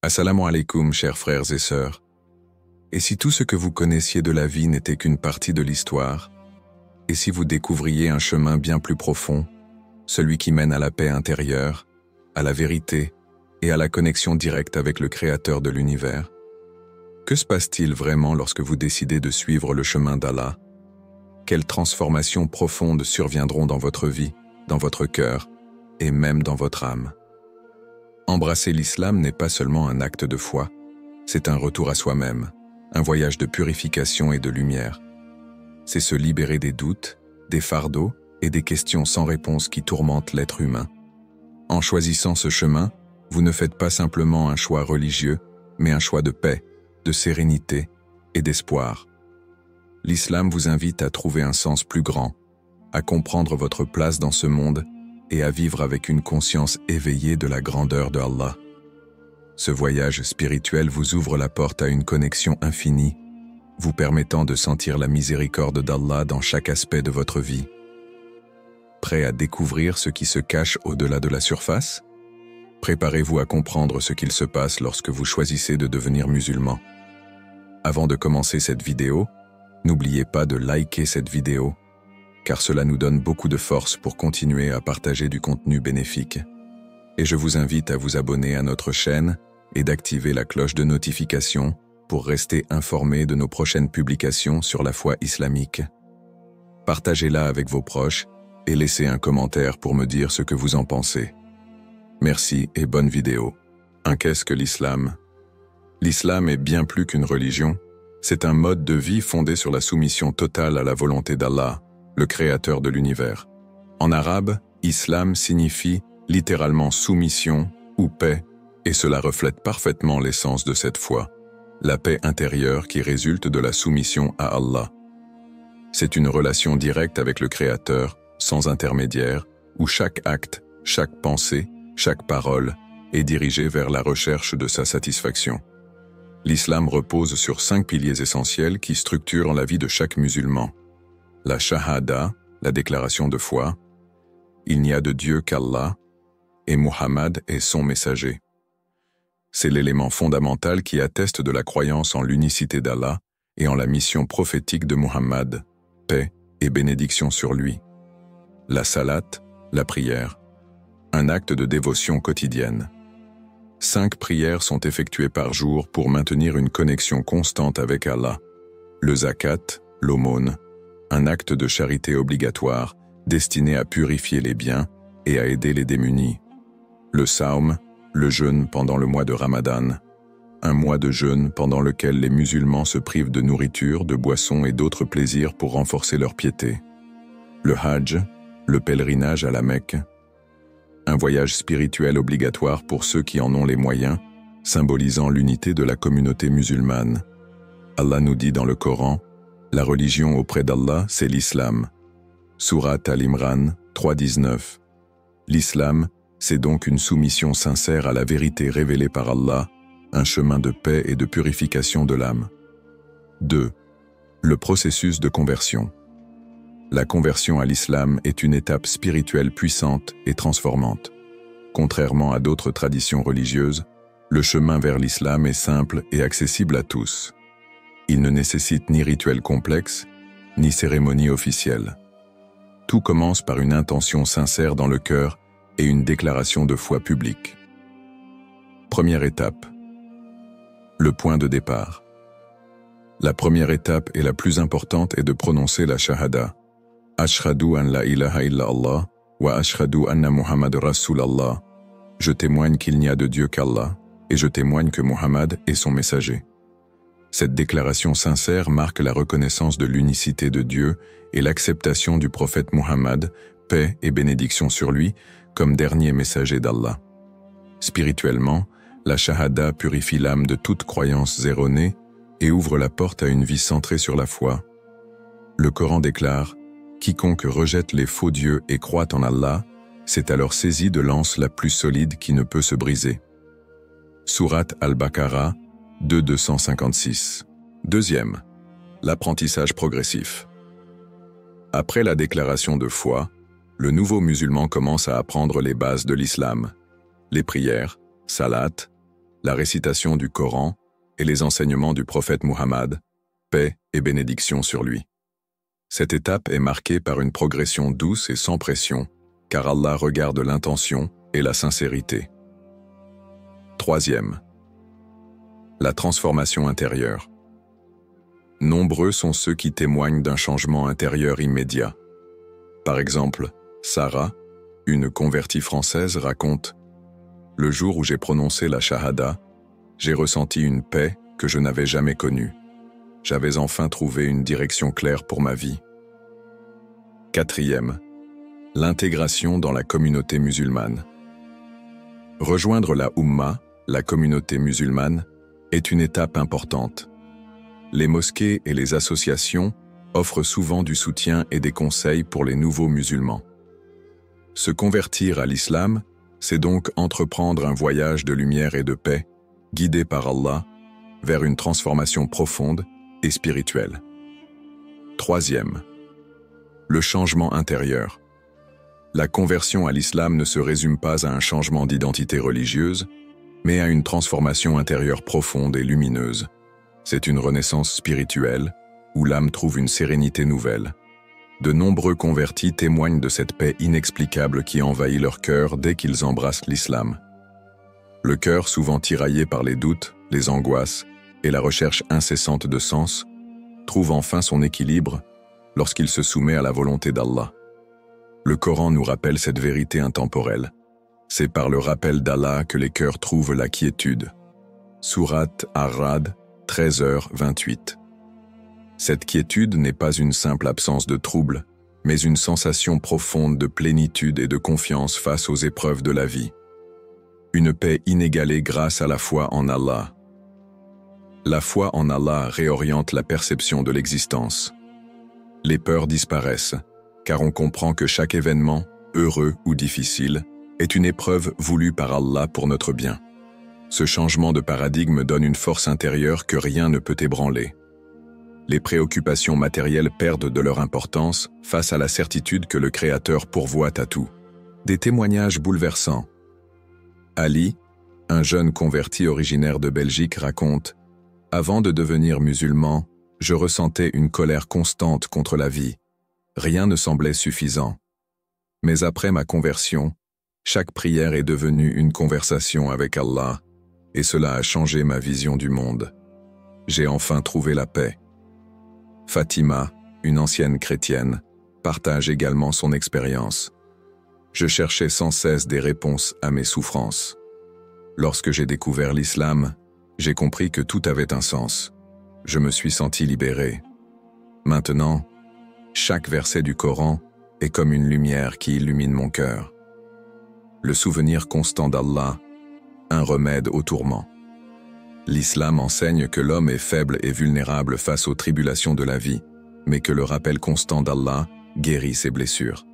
Assalamu alaikum, chers frères et sœurs. Et si tout ce que vous connaissiez de la vie n'était qu'une partie de l'histoire? Et si vous découvriez un chemin bien plus profond, celui qui mène à la paix intérieure, à la vérité et à la connexion directe avec le Créateur de l'univers? Que se passe-t-il vraiment lorsque vous décidez de suivre le chemin d'Allah? Quelles transformations profondes surviendront dans votre vie, dans votre cœur et même dans votre âme? Embrasser l'islam n'est pas seulement un acte de foi, c'est un retour à soi-même, un voyage de purification et de lumière. C'est se libérer des doutes, des fardeaux et des questions sans réponse qui tourmentent l'être humain. En choisissant ce chemin, vous ne faites pas simplement un choix religieux, mais un choix de paix, de sérénité et d'espoir. L'islam vous invite à trouver un sens plus grand, à comprendre votre place dans ce monde et à vivre avec une conscience éveillée de la grandeur de Allah. Ce voyage spirituel vous ouvre la porte à une connexion infinie, vous permettant de sentir la miséricorde d'Allah dans chaque aspect de votre vie. Prêt à découvrir ce qui se cache au-delà de la surface? Préparez-vous à comprendre ce qu'il se passe lorsque vous choisissez de devenir musulman. Avant de commencer cette vidéo, n'oubliez pas de liker cette vidéo, car cela nous donne beaucoup de force pour continuer à partager du contenu bénéfique. Et je vous invite à vous abonner à notre chaîne et d'activer la cloche de notification pour rester informé de nos prochaines publications sur la foi islamique. Partagez-la avec vos proches et laissez un commentaire pour me dire ce que vous en pensez. Merci et bonne vidéo. Qu'est-ce que l'islam? L'islam est bien plus qu'une religion, c'est un mode de vie fondé sur la soumission totale à la volonté d'Allah, le Créateur de l'univers. En arabe, islam signifie littéralement soumission ou paix, et cela reflète parfaitement l'essence de cette foi, la paix intérieure qui résulte de la soumission à Allah. C'est une relation directe avec le Créateur, sans intermédiaire, où chaque acte, chaque pensée, chaque parole est dirigée vers la recherche de sa satisfaction. L'islam repose sur 5 piliers essentiels qui structurent la vie de chaque musulman. La shahada, la déclaration de foi, il n'y a de Dieu qu'Allah, et Muhammad est son messager. C'est l'élément fondamental qui atteste de la croyance en l'unicité d'Allah et en la mission prophétique de Muhammad, paix et bénédiction sur lui. La salat, la prière, un acte de dévotion quotidienne. 5 prières sont effectuées par jour pour maintenir une connexion constante avec Allah. Le zakat, l'aumône, un acte de charité obligatoire destiné à purifier les biens et à aider les démunis. Le saum, le jeûne pendant le mois de Ramadan, un mois de jeûne pendant lequel les musulmans se privent de nourriture, de boissons et d'autres plaisirs pour renforcer leur piété. Le hajj, le pèlerinage à la Mecque, un voyage spirituel obligatoire pour ceux qui en ont les moyens, symbolisant l'unité de la communauté musulmane. Allah nous dit dans le Coran, la religion auprès d'Allah, c'est l'islam. Surat Al-Imran 3.19. L'islam, c'est donc une soumission sincère à la vérité révélée par Allah, un chemin de paix et de purification de l'âme. 2. Le processus de conversion. La conversion à l'islam est une étape spirituelle puissante et transformante. Contrairement à d'autres traditions religieuses, le chemin vers l'islam est simple et accessible à tous. Il ne nécessite ni rituel complexe, ni cérémonie officielle. Tout commence par une intention sincère dans le cœur et une déclaration de foi publique. Première étape. Le point de départ. La première étape et la plus importante est de prononcer la shahada. Ashhadu an la ilaha illa Allah wa ashhadu anna Muhammad Rasulallah. Je témoigne qu'il n'y a de Dieu qu'Allah et je témoigne que Muhammad est son messager. Cette déclaration sincère marque la reconnaissance de l'unicité de Dieu et l'acceptation du prophète Muhammad, paix et bénédiction sur lui, comme dernier messager d'Allah. Spirituellement, la shahada purifie l'âme de toutes croyances erronées et ouvre la porte à une vie centrée sur la foi. Le Coran déclare « Quiconque rejette les faux dieux et croit en Allah, c'est alors saisi de l'anse la plus solide qui ne peut se briser. » Surat Al-Baqarah 2.256. Deuxième, l'apprentissage progressif. Après la déclaration de foi, le nouveau musulman commence à apprendre les bases de l'islam, les prières, salat, la récitation du Coran et les enseignements du prophète Muhammad, paix et bénédiction sur lui. Cette étape est marquée par une progression douce et sans pression, car Allah regarde l'intention et la sincérité. Troisième, la transformation intérieure. Nombreux sont ceux qui témoignent d'un changement intérieur immédiat. Par exemple, Sarah, une convertie française, raconte « Le jour où j'ai prononcé la shahada, j'ai ressenti une paix que je n'avais jamais connue. J'avais enfin trouvé une direction claire pour ma vie. » Quatrième, l'intégration dans la communauté musulmane. Rejoindre la Ummah, la communauté musulmane, est une étape importante. Les mosquées et les associations offrent souvent du soutien et des conseils pour les nouveaux musulmans. Se convertir à l'islam, c'est donc entreprendre un voyage de lumière et de paix, guidé par Allah, vers une transformation profonde et spirituelle. Troisième, le changement intérieur. La conversion à l'islam ne se résume pas à un changement d'identité religieuse, mais à une transformation intérieure profonde et lumineuse. C'est une renaissance spirituelle, où l'âme trouve une sérénité nouvelle. De nombreux convertis témoignent de cette paix inexplicable qui envahit leur cœur dès qu'ils embrassent l'islam. Le cœur, souvent tiraillé par les doutes, les angoisses et la recherche incessante de sens, trouve enfin son équilibre lorsqu'il se soumet à la volonté d'Allah. Le Coran nous rappelle cette vérité intemporelle. C'est par le rappel d'Allah que les cœurs trouvent la quiétude. Sourate Ar-Ra'd 13h28. Cette quiétude n'est pas une simple absence de trouble, mais une sensation profonde de plénitude et de confiance face aux épreuves de la vie. Une paix inégalée grâce à la foi en Allah. La foi en Allah réoriente la perception de l'existence. Les peurs disparaissent, car on comprend que chaque événement, heureux ou difficile, est une épreuve voulue par Allah pour notre bien. Ce changement de paradigme donne une force intérieure que rien ne peut ébranler. Les préoccupations matérielles perdent de leur importance face à la certitude que le Créateur pourvoit à tout. Des témoignages bouleversants. Ali, un jeune converti originaire de Belgique, raconte « Avant de devenir musulman, je ressentais une colère constante contre la vie. Rien ne semblait suffisant. Mais après ma conversion, chaque prière est devenue une conversation avec Allah, et cela a changé ma vision du monde. J'ai enfin trouvé la paix. » Fatima, une ancienne chrétienne, partage également son expérience. Je cherchais sans cesse des réponses à mes souffrances. Lorsque j'ai découvert l'islam, j'ai compris que tout avait un sens. Je me suis senti libéré. Maintenant, chaque verset du Coran est comme une lumière qui illumine mon cœur. Le souvenir constant d'Allah, un remède aux tourments. L'islam enseigne que l'homme est faible et vulnérable face aux tribulations de la vie, mais que le rappel constant d'Allah guérit ses blessures.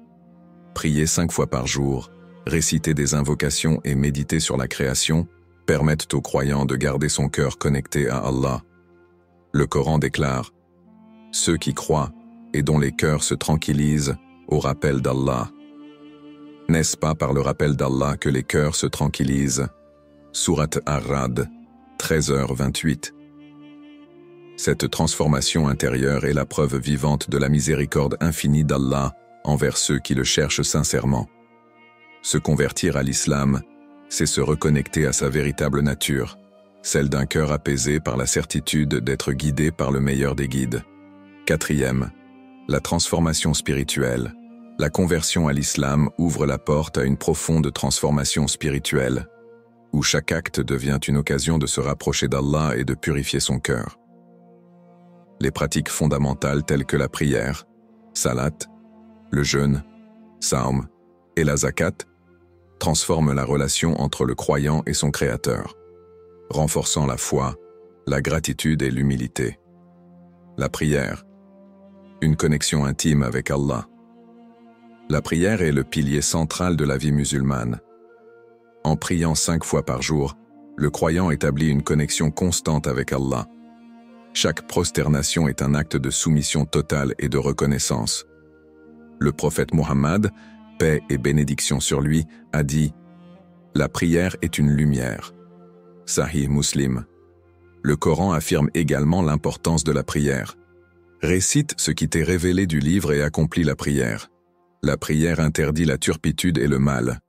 Prier 5 fois par jour, réciter des invocations et méditer sur la création permettent aux croyants de garder son cœur connecté à Allah. Le Coran déclare « Ceux qui croient et dont les cœurs se tranquillisent au rappel d'Allah. » N'est-ce pas par le rappel d'Allah que les cœurs se tranquillisent? Sourate Ar-Ra'd 13h28. Cette transformation intérieure est la preuve vivante de la miséricorde infinie d'Allah envers ceux qui le cherchent sincèrement. Se convertir à l'islam, c'est se reconnecter à sa véritable nature, celle d'un cœur apaisé par la certitude d'être guidé par le meilleur des guides. Quatrième, la transformation spirituelle. La conversion à l'islam ouvre la porte à une profonde transformation spirituelle, où chaque acte devient une occasion de se rapprocher d'Allah et de purifier son cœur. Les pratiques fondamentales telles que la prière, salat, le jeûne, saum et la zakat transforment la relation entre le croyant et son Créateur, renforçant la foi, la gratitude et l'humilité. La prière, une connexion intime avec Allah. La prière est le pilier central de la vie musulmane. En priant 5 fois par jour, le croyant établit une connexion constante avec Allah. Chaque prosternation est un acte de soumission totale et de reconnaissance. Le prophète Muhammad, paix et bénédiction sur lui, a dit « La prière est une lumière. Sahih Muslim. Le Coran affirme également l'importance de la prière. Récite ce qui t'est révélé du livre et accomplis la prière. La prière interdit la turpitude et le mal.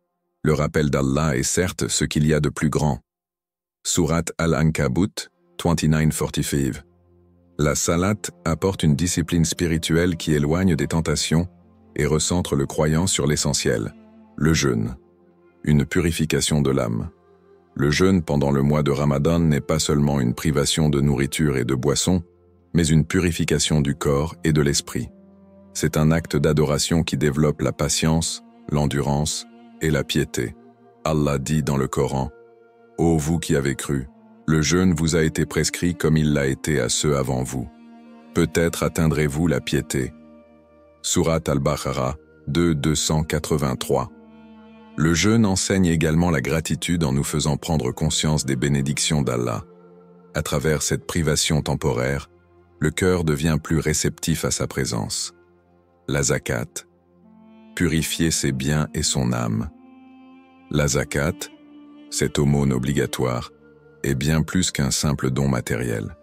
Le rappel d'Allah est certes ce qu'il y a de plus grand. Surat Al-Ankabut 29:45. La salat apporte une discipline spirituelle qui éloigne des tentations et recentre le croyant sur l'essentiel, le jeûne. Une purification de l'âme. Le jeûne pendant le mois de Ramadan n'est pas seulement une privation de nourriture et de boisson, mais une purification du corps et de l'esprit. C'est un acte d'adoration qui développe la patience, l'endurance et la piété. Allah dit dans le Coran, « Ô vous qui avez cru, le jeûne vous a été prescrit comme il l'a été à ceux avant vous. Peut-être atteindrez-vous la piété. » Surat Al-Baqarah 2:283. Le jeûne enseigne également la gratitude en nous faisant prendre conscience des bénédictions d'Allah. À travers cette privation temporaire, le cœur devient plus réceptif à sa présence. La zakat. Purifier ses biens et son âme. La zakat, cette aumône obligatoire, est bien plus qu'un simple don matériel.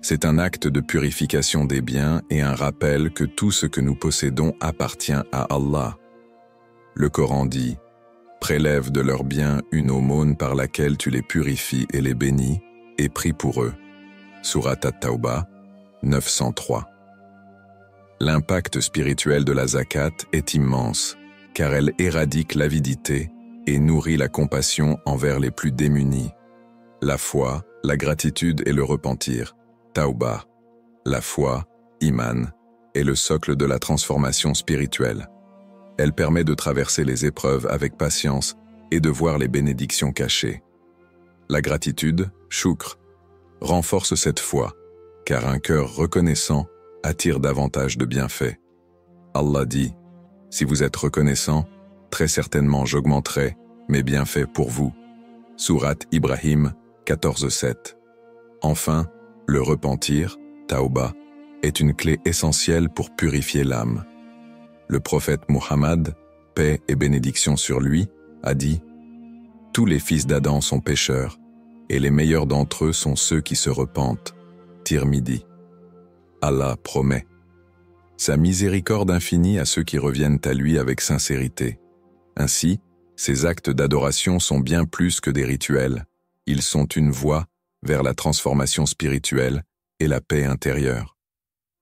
C'est un acte de purification des biens et un rappel que tout ce que nous possédons appartient à Allah. Le Coran dit « Prélève de leurs biens une aumône par laquelle tu les purifies et les bénis, et prie pour eux. » Surat At-Tawbah 903. L'impact spirituel de la zakat est immense, car elle éradique l'avidité et nourrit la compassion envers les plus démunis. La foi, la gratitude et le repentir, Tawbah. La foi, Iman, est le socle de la transformation spirituelle. Elle permet de traverser les épreuves avec patience et de voir les bénédictions cachées. La gratitude, Shukr, renforce cette foi, car un cœur reconnaissant attire davantage de bienfaits. Allah dit, « Si vous êtes reconnaissant, très certainement j'augmenterai mes bienfaits pour vous. » Surat Ibrahim 14:7. Enfin, le repentir, Tawbah, est une clé essentielle pour purifier l'âme. Le prophète Muhammad, paix et bénédiction sur lui, a dit « Tous les fils d'Adam sont pécheurs, et les meilleurs d'entre eux sont ceux qui se repentent. » Tirmidhi. Allah promet sa miséricorde infinie à ceux qui reviennent à lui avec sincérité. Ainsi, ces actes d'adoration sont bien plus que des rituels. Ils sont une voie vers la transformation spirituelle et la paix intérieure.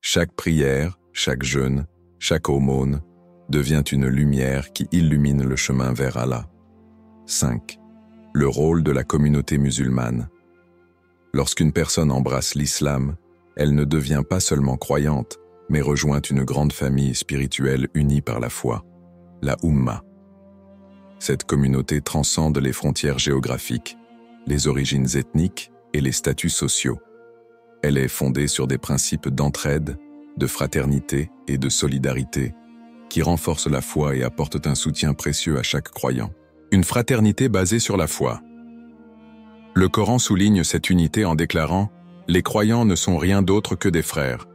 Chaque prière, chaque jeûne, chaque aumône devient une lumière qui illumine le chemin vers Allah. 5. Le rôle de la communauté musulmane. Lorsqu'une personne embrasse l'islam, elle ne devient pas seulement croyante, mais rejoint une grande famille spirituelle unie par la foi, la Ummah. Cette communauté transcende les frontières géographiques, les origines ethniques et les statuts sociaux. Elle est fondée sur des principes d'entraide, de fraternité et de solidarité, qui renforcent la foi et apportent un soutien précieux à chaque croyant. Une fraternité basée sur la foi. Le Coran souligne cette unité en déclarant « Les croyants ne sont rien d'autre que des frères.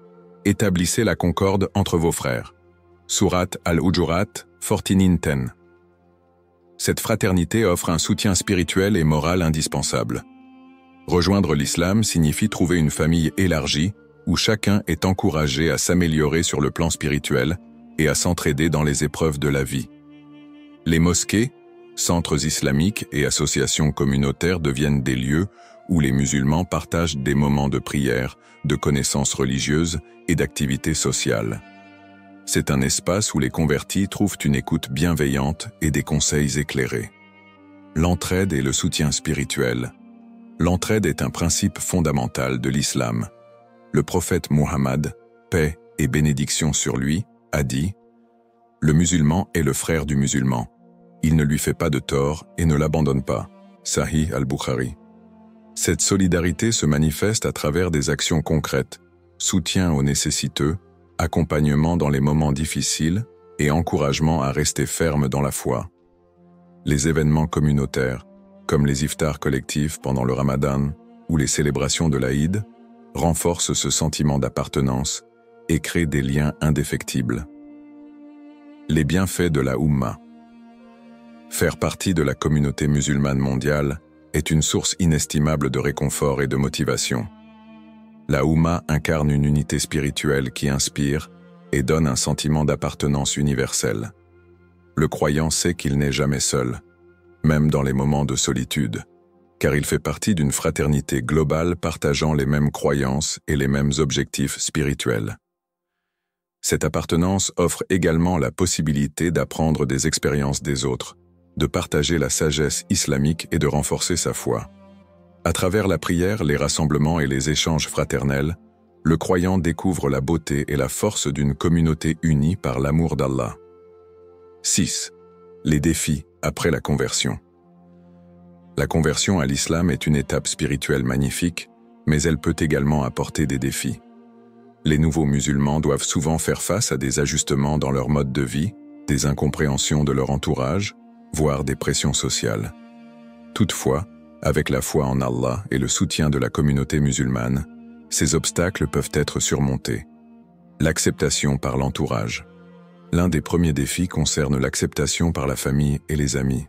Établissez la concorde entre vos frères. » Surat Al-Hujurat 14:10. Cette fraternité offre un soutien spirituel et moral indispensable. Rejoindre l'islam signifie trouver une famille élargie où chacun est encouragé à s'améliorer sur le plan spirituel et à s'entraider dans les épreuves de la vie. Les mosquées, centres islamiques et associations communautaires deviennent des lieux où les musulmans partagent des moments de prière, de connaissances religieuses et d'activités sociales. C'est un espace où les convertis trouvent une écoute bienveillante et des conseils éclairés. L'entraide et le soutien spirituel. L'entraide est un principe fondamental de l'islam. Le prophète Muhammad, paix et bénédiction sur lui, a dit « Le musulman est le frère du musulman. Il ne lui fait pas de tort et ne l'abandonne pas. » Sahih al-Bukhari. Cette solidarité se manifeste à travers des actions concrètes, soutien aux nécessiteux, accompagnement dans les moments difficiles et encouragement à rester ferme dans la foi. Les événements communautaires, comme les iftars collectifs pendant le Ramadan ou les célébrations de l'Aïd, renforcent ce sentiment d'appartenance et créent des liens indéfectibles. Les bienfaits de la Ummah. Faire partie de la communauté musulmane mondiale est une source inestimable de réconfort et de motivation. La Oumma incarne une unité spirituelle qui inspire et donne un sentiment d'appartenance universelle. Le croyant sait qu'il n'est jamais seul, même dans les moments de solitude, car il fait partie d'une fraternité globale partageant les mêmes croyances et les mêmes objectifs spirituels. Cette appartenance offre également la possibilité d'apprendre des expériences des autres, de partager la sagesse islamique et de renforcer sa foi. À travers la prière, les rassemblements et les échanges fraternels, le croyant découvre la beauté et la force d'une communauté unie par l'amour d'Allah. 6. Les défis après la conversion. La conversion à l'islam est une étape spirituelle magnifique, mais elle peut également apporter des défis. Les nouveaux musulmans doivent souvent faire face à des ajustements dans leur mode de vie, des incompréhensions de leur entourage, voire des pressions sociales. Toutefois, avec la foi en Allah et le soutien de la communauté musulmane, ces obstacles peuvent être surmontés. L'acceptation par l'entourage. L'un des premiers défis concerne l'acceptation par la famille et les amis.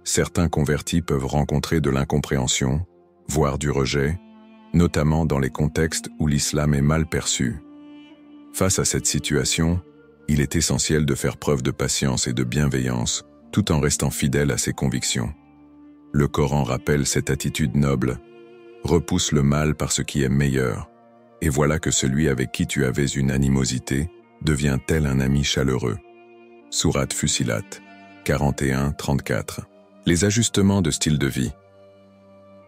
Certains convertis peuvent rencontrer de l'incompréhension, voire du rejet, notamment dans les contextes où l'islam est mal perçu. Face à cette situation, il est essentiel de faire preuve de patience et de bienveillance, tout en restant fidèle à ses convictions. Le Coran rappelle cette attitude noble. Repousse le mal par ce qui est meilleur, et voilà que celui avec qui tu avais une animosité devient tel un ami chaleureux. Sourate Fussilat, 41-34. Les ajustements de style de vie.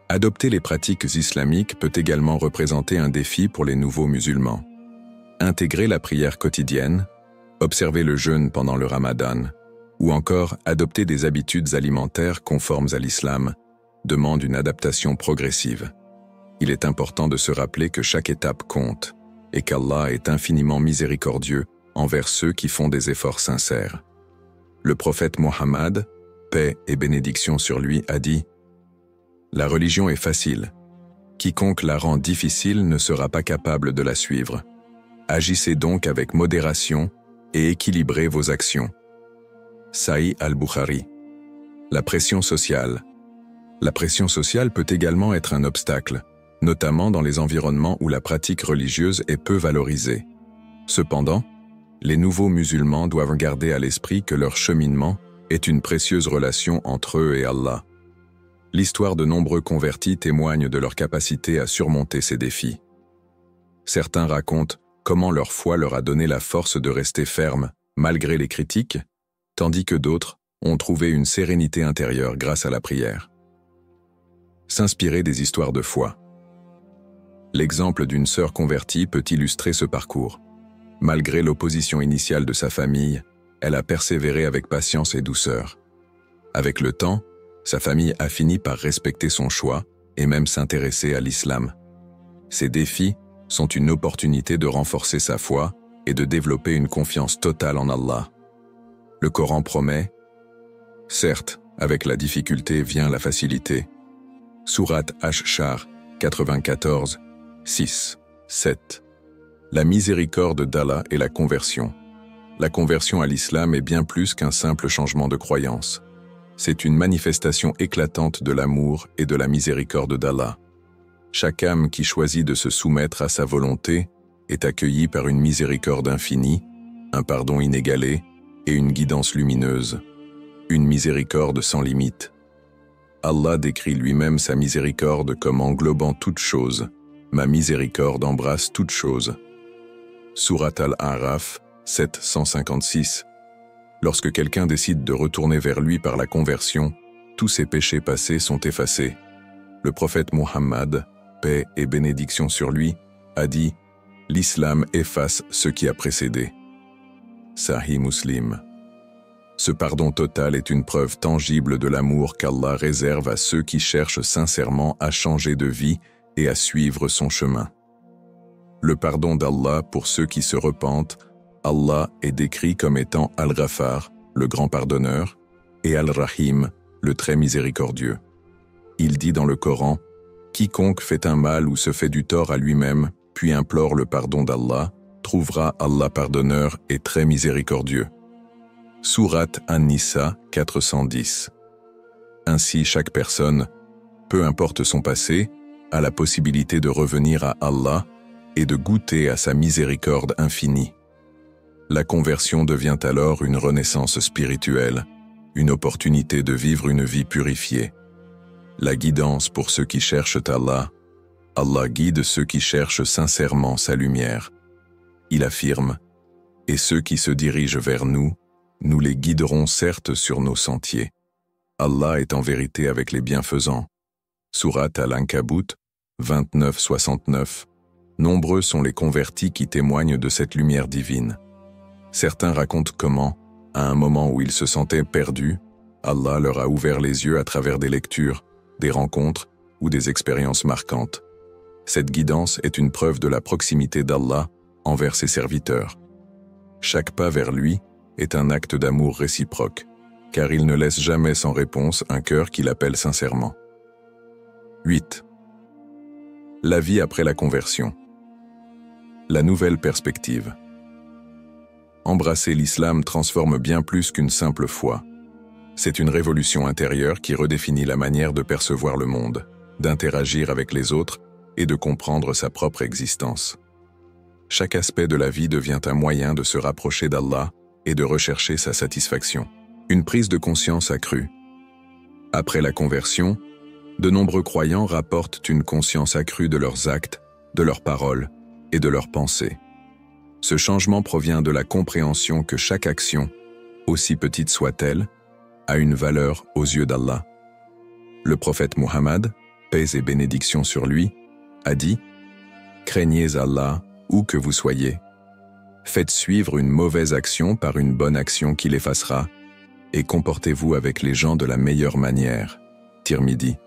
Adopter les pratiques islamiques peut également représenter un défi pour les nouveaux musulmans. Intégrer la prière quotidienne, observer le jeûne pendant le Ramadan, ou encore adopter des habitudes alimentaires conformes à l'islam, demande une adaptation progressive. Il est important de se rappeler que chaque étape compte et qu'Allah est infiniment miséricordieux envers ceux qui font des efforts sincères. Le prophète Mohammed, paix et bénédiction sur lui, a dit « La religion est facile. Quiconque la rend difficile ne sera pas capable de la suivre. Agissez donc avec modération et équilibrez vos actions. » Sahih al-Bukhari. La pression sociale. La pression sociale peut également être un obstacle, notamment dans les environnements où la pratique religieuse est peu valorisée. Cependant, les nouveaux musulmans doivent garder à l'esprit que leur cheminement est une précieuse relation entre eux et Allah. L'histoire de nombreux convertis témoigne de leur capacité à surmonter ces défis. Certains racontent comment leur foi leur a donné la force de rester ferme malgré les critiques, tandis que d'autres ont trouvé une sérénité intérieure grâce à la prière. S'inspirer des histoires de foi. L'exemple d'une sœur convertie peut illustrer ce parcours. Malgré l'opposition initiale de sa famille, elle a persévéré avec patience et douceur. Avec le temps, sa famille a fini par respecter son choix et même s'intéresser à l'islam. Ces défis sont une opportunité de renforcer sa foi et de développer une confiance totale en Allah. Le Coran promet « Certes, avec la difficulté vient la facilité. » Sourate Ash-Shar, 94, 6, 7. La miséricorde d'Allah et la conversion. La conversion à l'islam est bien plus qu'un simple changement de croyance. C'est une manifestation éclatante de l'amour et de la miséricorde d'Allah. Chaque âme qui choisit de se soumettre à sa volonté est accueillie par une miséricorde infinie, un pardon inégalé et une guidance lumineuse. Une miséricorde sans limite. Allah décrit lui-même sa miséricorde comme englobant toute chose. Ma miséricorde embrasse toute chose. Sourate Al-A'raf, 756. Lorsque quelqu'un décide de retourner vers lui par la conversion, tous ses péchés passés sont effacés. Le prophète Mohammed, paix et bénédiction sur lui, a dit « L'islam efface ce qui a précédé. » Sahih Muslim. Ce pardon total est une preuve tangible de l'amour qu'Allah réserve à ceux qui cherchent sincèrement à changer de vie et à suivre son chemin. Le pardon d'Allah pour ceux qui se repentent, Allah est décrit comme étant Al-Ghafar, le grand pardonneur, et Al-Rahim, le très miséricordieux. Il dit dans le Coran, « Quiconque fait un mal ou se fait du tort à lui-même, puis implore le pardon d'Allah, trouvera Allah pardonneur et très miséricordieux. » Sourate An-Nisa 410. Ainsi chaque personne, peu importe son passé, a la possibilité de revenir à Allah et de goûter à sa miséricorde infinie. La conversion devient alors une renaissance spirituelle, une opportunité de vivre une vie purifiée. La guidance pour ceux qui cherchent Allah. Allah guide ceux qui cherchent sincèrement sa lumière. Il affirme, « Et ceux qui se dirigent vers nous, nous les guiderons certes sur nos sentiers. » Allah est en vérité avec les bienfaisants. Sourate Al-Ankabut, 29-69. Nombreux sont les convertis qui témoignent de cette lumière divine. Certains racontent comment, à un moment où ils se sentaient perdus, Allah leur a ouvert les yeux à travers des lectures, des rencontres ou des expériences marquantes. Cette guidance est une preuve de la proximité d'Allah envers ses serviteurs. Chaque pas vers lui est un acte d'amour réciproque, car il ne laisse jamais sans réponse un cœur qui l'appelle sincèrement. 8. La vie après la conversion. La nouvelle perspective. Embrasser l'islam transforme bien plus qu'une simple foi. C'est une révolution intérieure qui redéfinit la manière de percevoir le monde, d'interagir avec les autres et de comprendre sa propre existence. Chaque aspect de la vie devient un moyen de se rapprocher d'Allah et de rechercher sa satisfaction. Une prise de conscience accrue. Après la conversion, de nombreux croyants rapportent une conscience accrue de leurs actes, de leurs paroles et de leurs pensées. Ce changement provient de la compréhension que chaque action, aussi petite soit-elle, a une valeur aux yeux d'Allah. Le prophète Muhammad, paix et bénédiction sur lui, a dit « Craignez Allah où que vous soyez. Faites suivre une mauvaise action par une bonne action qui l'effacera, et comportez-vous avec les gens de la meilleure manière. » Tirmidhi.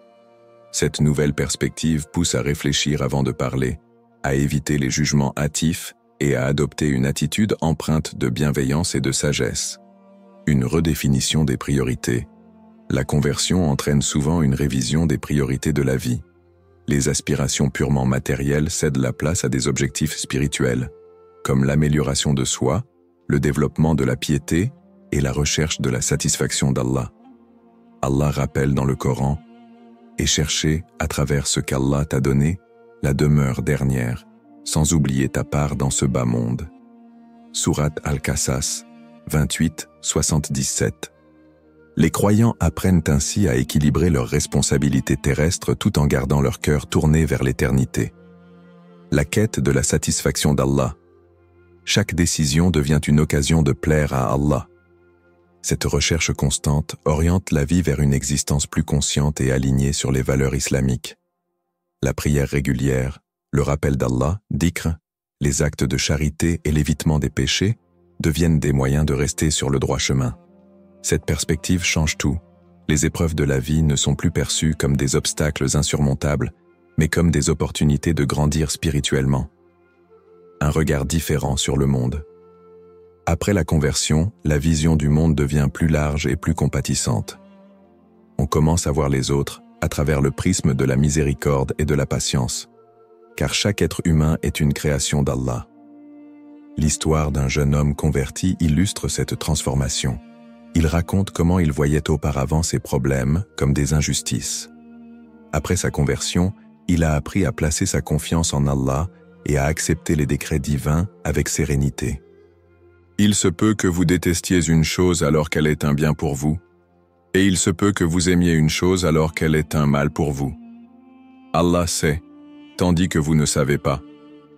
Cette nouvelle perspective pousse à réfléchir avant de parler, à éviter les jugements hâtifs et à adopter une attitude empreinte de bienveillance et de sagesse. Une redéfinition des priorités. La conversion entraîne souvent une révision des priorités de la vie. Les aspirations purement matérielles cèdent la place à des objectifs spirituels, comme l'amélioration de soi, le développement de la piété et la recherche de la satisfaction d'Allah. Allah rappelle dans le Coran « Et chercher, à travers ce qu'Allah t'a donné, la demeure dernière, sans oublier ta part dans ce bas monde. » Sourate Al-Qasas, 28-77. Les croyants apprennent ainsi à équilibrer leurs responsabilités terrestres tout en gardant leur cœur tourné vers l'éternité. La quête de la satisfaction d'Allah. Chaque décision devient une occasion de plaire à Allah. Cette recherche constante oriente la vie vers une existence plus consciente et alignée sur les valeurs islamiques. La prière régulière, le rappel d'Allah, dhikr, les actes de charité et l'évitement des péchés deviennent des moyens de rester sur le droit chemin. Cette perspective change tout. Les épreuves de la vie ne sont plus perçues comme des obstacles insurmontables, mais comme des opportunités de grandir spirituellement. Un regard différent sur le monde. Après la conversion, la vision du monde devient plus large et plus compatissante. On commence à voir les autres à travers le prisme de la miséricorde et de la patience, car chaque être humain est une création d'Allah. L'histoire d'un jeune homme converti illustre cette transformation. Il raconte comment il voyait auparavant ses problèmes comme des injustices. Après sa conversion, il a appris à placer sa confiance en Allah et à accepter les décrets divins avec sérénité. Il se peut que vous détestiez une chose alors qu'elle est un bien pour vous, et il se peut que vous aimiez une chose alors qu'elle est un mal pour vous. Allah sait, tandis que vous ne savez pas.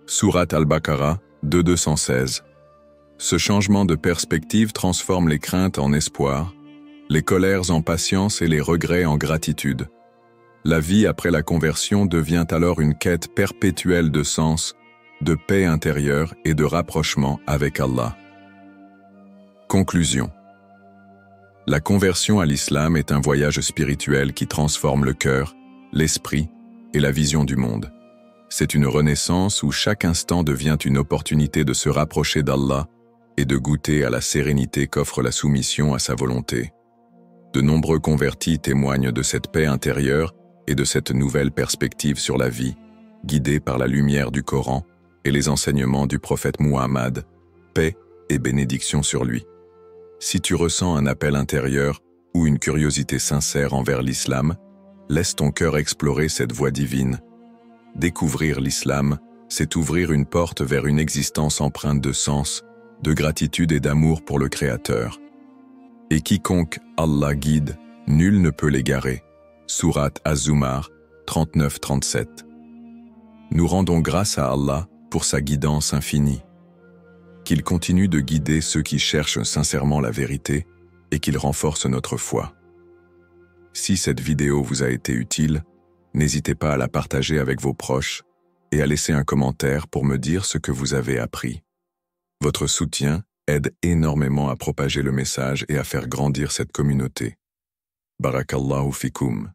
Sourate Al-Baqarah, 216. Ce changement de perspective transforme les craintes en espoir, les colères en patience et les regrets en gratitude. La vie après la conversion devient alors une quête perpétuelle de sens, de paix intérieure et de rapprochement avec Allah. Conclusion. La conversion à l'islam est un voyage spirituel qui transforme le cœur, l'esprit et la vision du monde. C'est une renaissance où chaque instant devient une opportunité de se rapprocher d'Allah et de goûter à la sérénité qu'offre la soumission à sa volonté. De nombreux convertis témoignent de cette paix intérieure et de cette nouvelle perspective sur la vie, guidés par la lumière du Coran et les enseignements du prophète Muhammad, paix et bénédiction sur lui. Si tu ressens un appel intérieur ou une curiosité sincère envers l'islam, Laisse ton cœur explorer cette voie divine. Découvrir l'islam, c'est ouvrir une porte vers une existence empreinte de sens, de gratitude et d'amour pour le Créateur. Et quiconque Allah guide, nul ne peut l'égarer. Sourate Az-Zumar 39-37. Nous rendons grâce à Allah pour sa guidance infinie. Qu'il continue de guider ceux qui cherchent sincèrement la vérité et qu'il renforce notre foi. Si cette vidéo vous a été utile, n'hésitez pas à la partager avec vos proches et à laisser un commentaire pour me dire ce que vous avez appris. Votre soutien aide énormément à propager le message et à faire grandir cette communauté. Barakallahu fikoum.